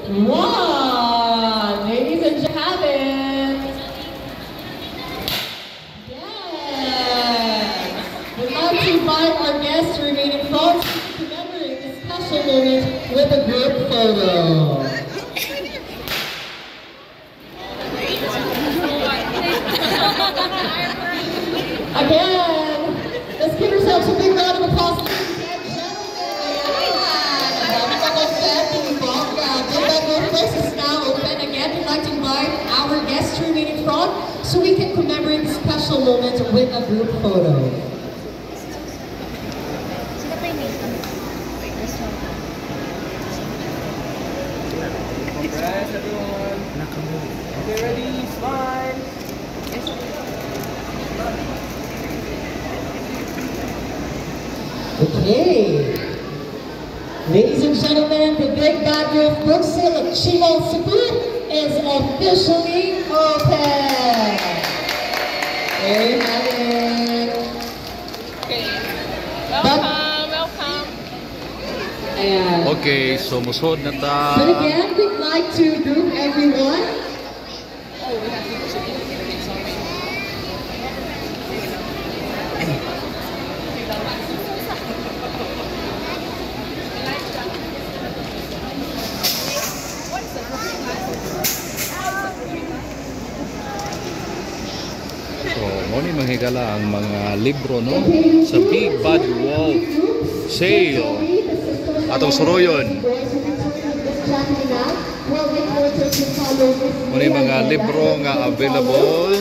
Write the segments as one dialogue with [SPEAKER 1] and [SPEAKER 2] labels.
[SPEAKER 1] One. Ladies and gentlemen. Yes. We'd like to invite our guests remaining folks to commemorate this special moment with a group photo. Again, let's give ourselves a big round of applause, ladies and gentlemen. Place is now open. Again, we'd like to invite our guests to remain in front so we can commemorate this special moment with a group photo.
[SPEAKER 2] Congrats, everyone. Okay, ready? Smile.
[SPEAKER 1] Okay. Ladies and gentlemen, the Big Bad Wolf Brookfield of Chimol Cebu is officially open. There you have it.
[SPEAKER 3] Okay. Welcome.
[SPEAKER 1] Ayan.
[SPEAKER 4] Okay, so musod na ta.
[SPEAKER 1] But again, we'd like to group everyone.
[SPEAKER 4] So, muna manghigala ang mga libro, no? Sa Big Bad Wolf Sale. Atong suroyon. Muna mga libro nga available.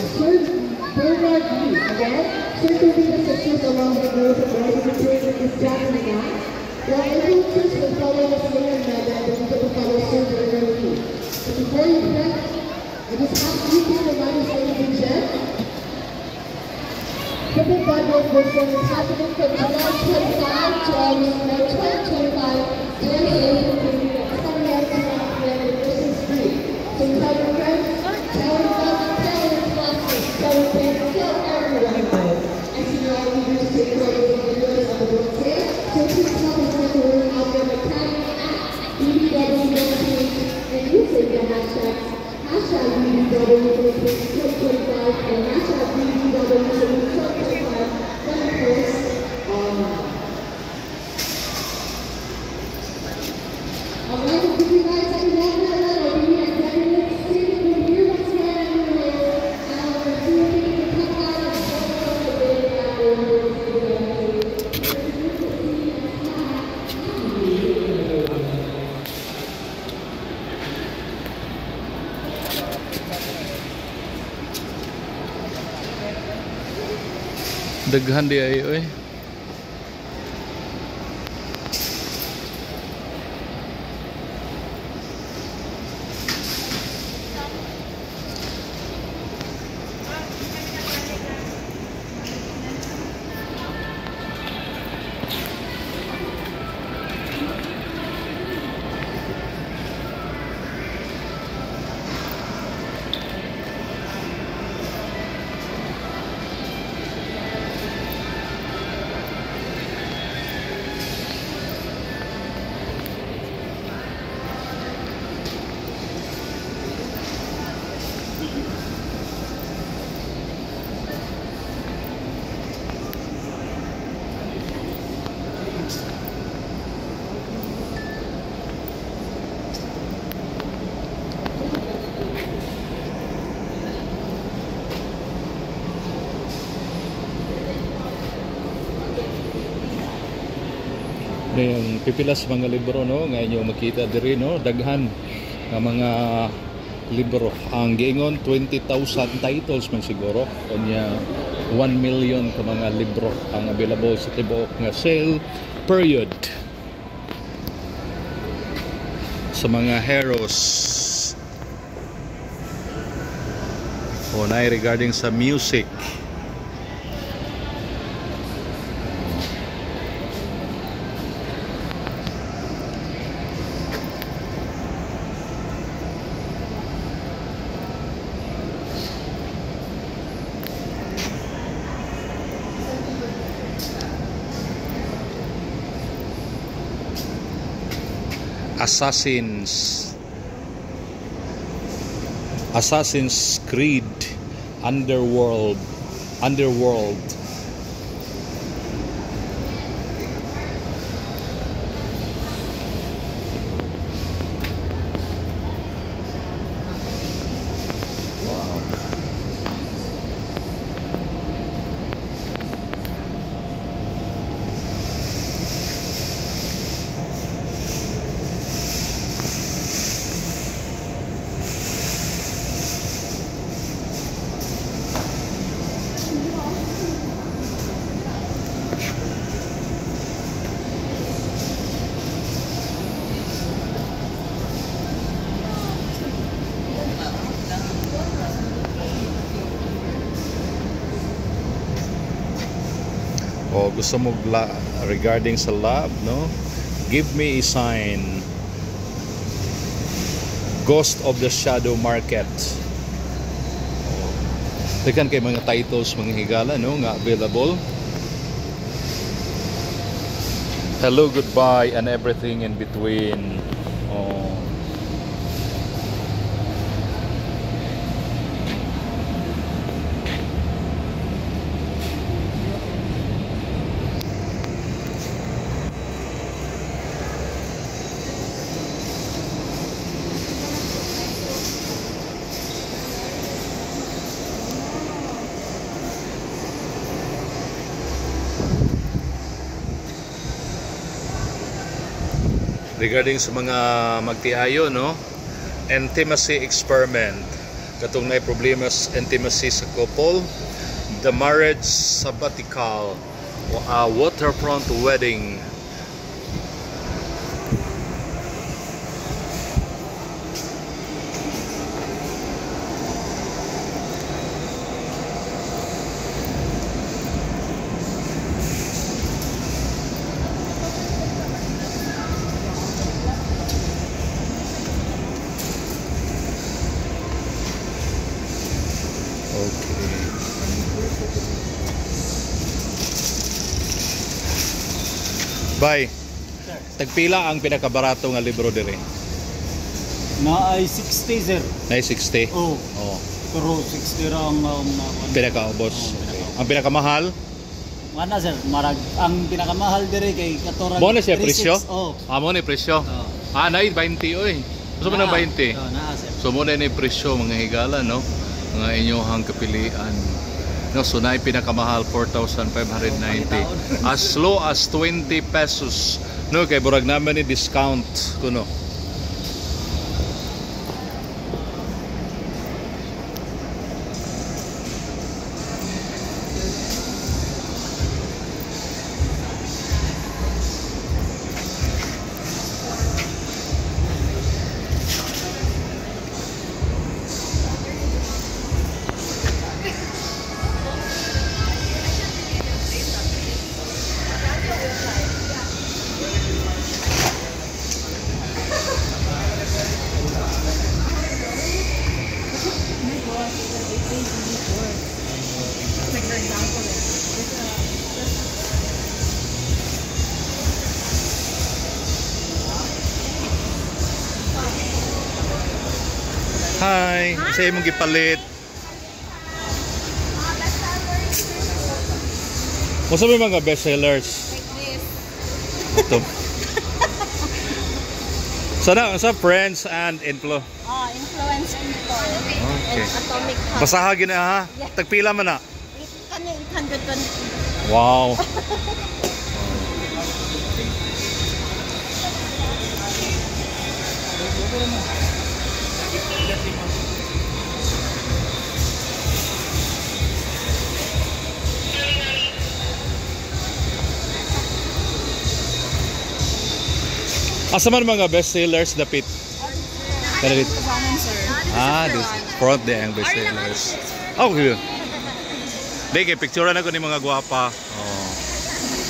[SPEAKER 1] The Big Bad Wolf Brookfield is happening from July 25 to August 2025 and is open to Sunday and Christmas Street. So we tell your friends, tell your family, tell your classmates, tell your parents, tell everyone about it. And so you're all eager to take photos and videos of the book sale. So please help us get the word out there by tagging at BBW and using the hashtags #BBW2025 and #BBW2025 when it posts online. Alright, if you guys have one minute, I'll be executive statement here once again. Our doing the come out of the Big Bad Wolf.
[SPEAKER 4] Daghan di ay oy. Yung pipilas mga libro, no, nga inyo makita diri, no, daghan nga mga libro. Ang giingon 20,000 titles man siguro, kunya 1 million ka mga libro ang available sa tibuok nga sale period sa mga heroes. O na regarding sa music. Assassins Assassin's Creed Underworld. O gusto mo regarding sa lab, no? Give me a sign. Ghost of the Shadow Market. Tekan kay mga titles mga higala, no, nga available. Hello, goodbye, and everything in between. Oh. Regarding sa mga magtiayo, no, intimacy experiment, katong na problema sa intimacy sa couple, the marriage sabbatical, waterfront wedding. Bay, tagpila ang pinakabarato nga libro dire?
[SPEAKER 2] Na ay 60 sir.
[SPEAKER 4] Na 60?
[SPEAKER 2] Oh.
[SPEAKER 4] Oh.
[SPEAKER 2] Pero 60 ra ang
[SPEAKER 4] Pinakaubos. Okay. Ang pinakamahal?
[SPEAKER 2] Mana sir, marag ang pinakamahal dire kay katorang.
[SPEAKER 4] Mo na siya presyo?
[SPEAKER 2] Oh.
[SPEAKER 4] Mo na presyo.
[SPEAKER 2] Oh.
[SPEAKER 4] Na 20 oy. Gusto mo ng 20?
[SPEAKER 2] Oh, naa sir.
[SPEAKER 4] So mo na ni presyo mga higala, no? Mga inyong kapilian. No, so na pinakamahal 4,590. As low as 20 pesos. No, kay burag naman ni discount kuno. Hi, sa imong gipalit. Musa may mga best sellers. Ito. Sana sa friends and
[SPEAKER 1] Influence people.
[SPEAKER 4] Okay.
[SPEAKER 1] And atomic habits.
[SPEAKER 4] Basahagin na ha.
[SPEAKER 1] Yeah.
[SPEAKER 4] Tagpila man na.
[SPEAKER 1] Kanya 820.
[SPEAKER 4] Wow. Asa man mga best sellers dapit? Kanadit. This front day ang best sellers. Oh, good. Deke picture na ko ni mga gwapa.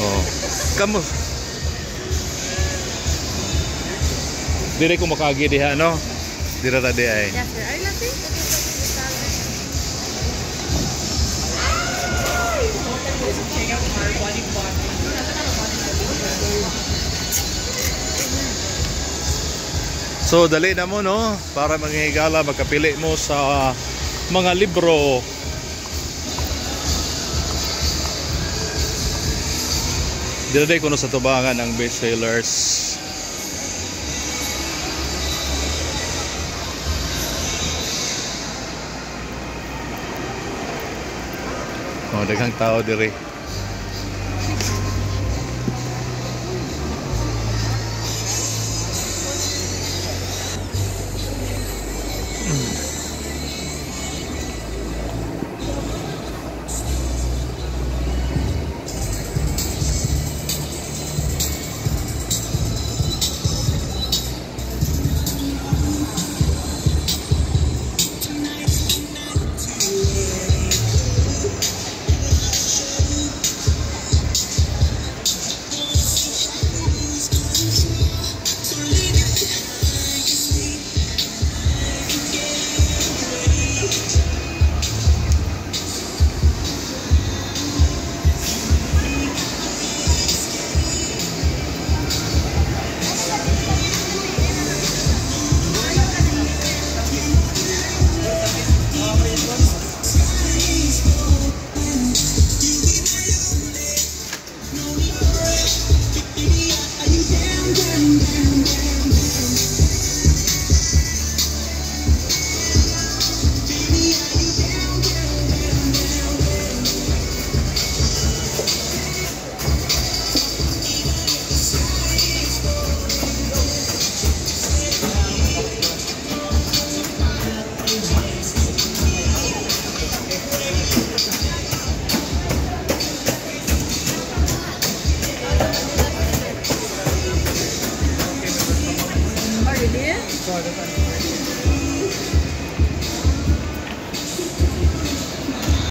[SPEAKER 4] Oh. Kamu. Dire ko makagi diha no. Dira ta di ay.
[SPEAKER 1] Yes, sir. Are you laughing?
[SPEAKER 4] So So dali na mo no para manghigala magkapili mo sa mga libro. Dili ko no sa tubangan ang bestsellers. Oh, daghang tao diri.
[SPEAKER 3] Already?